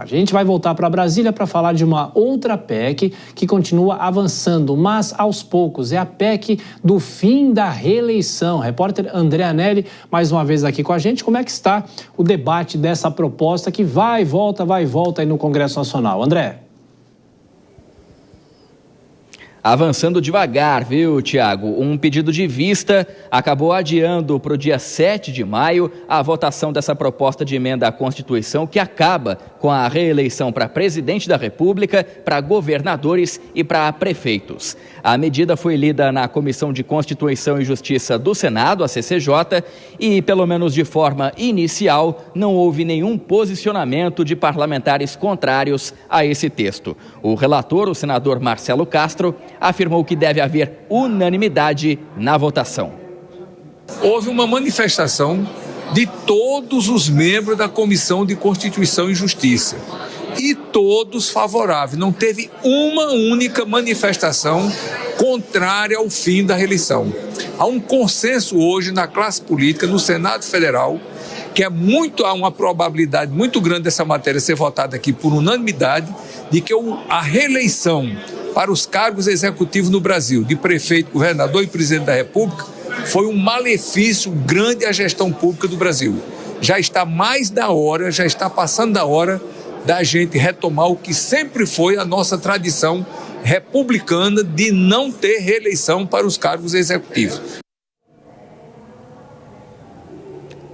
A gente vai voltar para Brasília para falar de uma outra PEC que continua avançando, mas aos poucos. É a PEC do fim da reeleição. Repórter André Anelli, mais uma vez aqui com a gente. Como é que está o debate dessa proposta que vai e volta aí no Congresso Nacional? André. Avançando devagar, viu, Tiago? Um pedido de vista acabou adiando para o dia 7 de maio a votação dessa proposta de emenda à Constituição que acaba com a reeleição para presidente da República, para governadores e para prefeitos. A medida foi lida na Comissão de Constituição e Justiça do Senado, a CCJ, e, pelo menos de forma inicial, não houve nenhum posicionamento de parlamentares contrários a esse texto. O relator, o senador Marcelo Castro, afirmou que deve haver unanimidade na votação. Houve uma manifestação de todos os membros da Comissão de Constituição e Justiça e todos favoráveis. Não teve uma única manifestação contrária ao fim da reeleição. Há um consenso hoje na classe política, no Senado Federal, que há uma probabilidade muito grande dessa matéria ser votada aqui por unanimidade, de que a reeleição para os cargos executivos no Brasil, de prefeito, governador e presidente da República, foi um malefício grande à gestão pública do Brasil. Já está passando da hora da gente retomar o que sempre foi a nossa tradição republicana de não ter reeleição para os cargos executivos.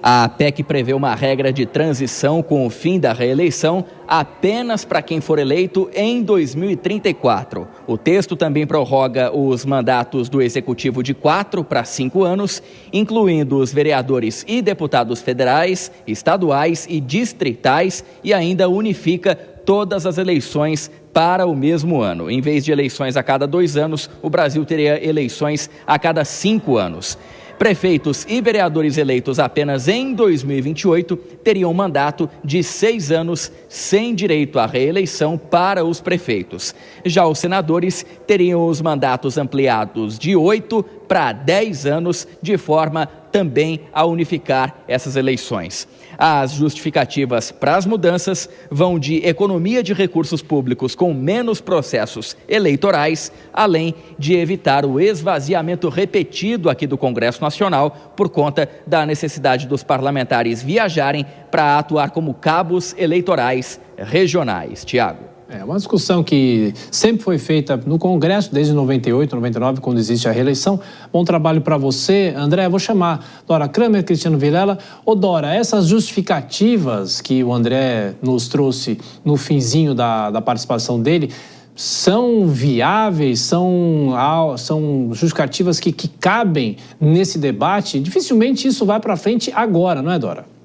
A PEC prevê uma regra de transição com o fim da reeleição apenas para quem for eleito em 2034. O texto também prorroga os mandatos do Executivo de 4 para 5 anos, incluindo os vereadores e deputados federais, estaduais e distritais, e ainda unifica todas as eleições para o mesmo ano. Em vez de eleições a cada 2 anos, o Brasil teria eleições a cada 5 anos. Prefeitos e vereadores eleitos apenas em 2028 teriam um mandato de 6 anos sem direito à reeleição para os prefeitos. Já os senadores teriam os mandatos ampliados de 8 para 10 anos, de forma também a unificar essas eleições. As justificativas para as mudanças vão de economia de recursos públicos com menos processos eleitorais, além de evitar o esvaziamento repetido aqui do Congresso Nacional por conta da necessidade dos parlamentares viajarem para atuar como cabos eleitorais regionais. Tiago. É uma discussão que sempre foi feita no Congresso, desde 98, 99, quando existe a reeleição. Bom trabalho para você, André. Vou chamar Dora Kramer, Cristiano Vilela. Ô, Dora, essas justificativas que o André nos trouxe no finzinho da participação dele, são viáveis, são justificativas que cabem nesse debate? Dificilmente isso vai para frente agora, não é, Dora?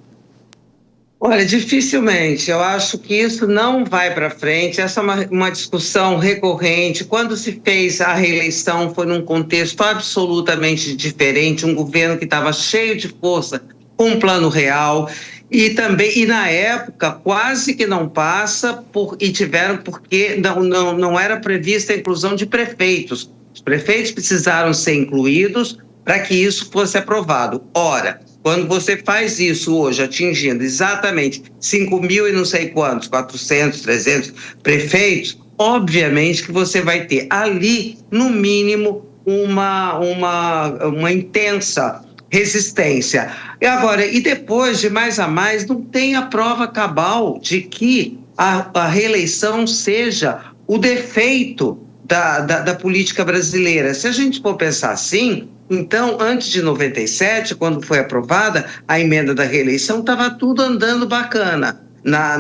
Olha, dificilmente. Eu acho que isso não vai para frente. Essa é uma discussão recorrente. Quando se fez a reeleição, foi num contexto absolutamente diferente, um governo que estava cheio de força, com um plano real. E na época, quase que não passa, porque não era prevista a inclusão de prefeitos. Os prefeitos precisaram ser incluídos para que isso fosse aprovado. Ora, quando você faz isso hoje, atingindo exatamente 5.000 e não sei quantos, 400, 300 prefeitos, obviamente que você vai ter ali, no mínimo, uma intensa resistência. E depois, de mais a mais, não tem a prova cabal de que a reeleição seja o defeito da política brasileira. Se a gente for pensar assim, então, antes de 97, quando foi aprovada a emenda da reeleição, estava tudo andando bacana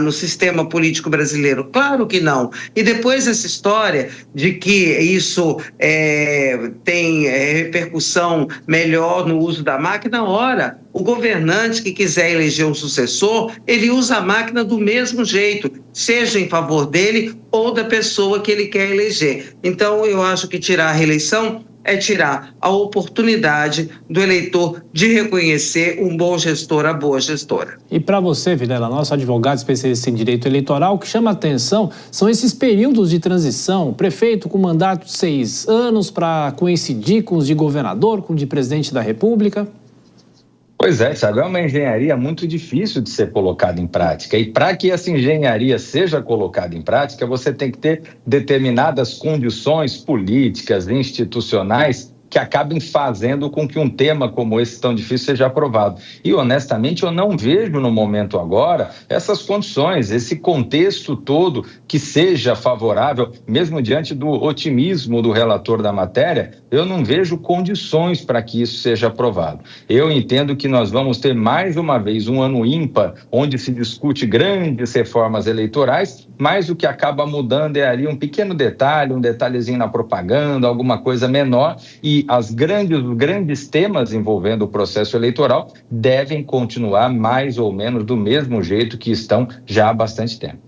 no sistema político brasileiro. Claro que não. E depois essa história de que isso tem repercussão melhor no uso da máquina, ora, o governante que quiser eleger um sucessor, ele usa a máquina do mesmo jeito, seja em favor dele ou da pessoa que ele quer eleger. Então, eu acho que tirar a reeleição é tirar a oportunidade do eleitor de reconhecer um bom gestor, a boa gestora. E para você, Vilela, nosso advogado especialista em direito eleitoral, o que chama a atenção são esses períodos de transição, prefeito com mandato de 6 anos para coincidir com os de governador, com o de presidente da República. Pois é, Thiago, é uma engenharia muito difícil de ser colocada em prática. E para que essa engenharia seja colocada em prática, você tem que ter determinadas condições políticas, institucionais, que acabem fazendo com que um tema como esse tão difícil seja aprovado. E, honestamente, eu não vejo no momento agora essas condições, esse contexto todo que seja favorável, mesmo diante do otimismo do relator da matéria, eu não vejo condições para que isso seja aprovado. Eu entendo que nós vamos ter mais uma vez um ano ímpar, onde se discute grandes reformas eleitorais, mas o que acaba mudando é ali um pequeno detalhe, um detalhezinho na propaganda, alguma coisa menor, e os grandes temas envolvendo o processo eleitoral devem continuar mais ou menos do mesmo jeito que estão já há bastante tempo.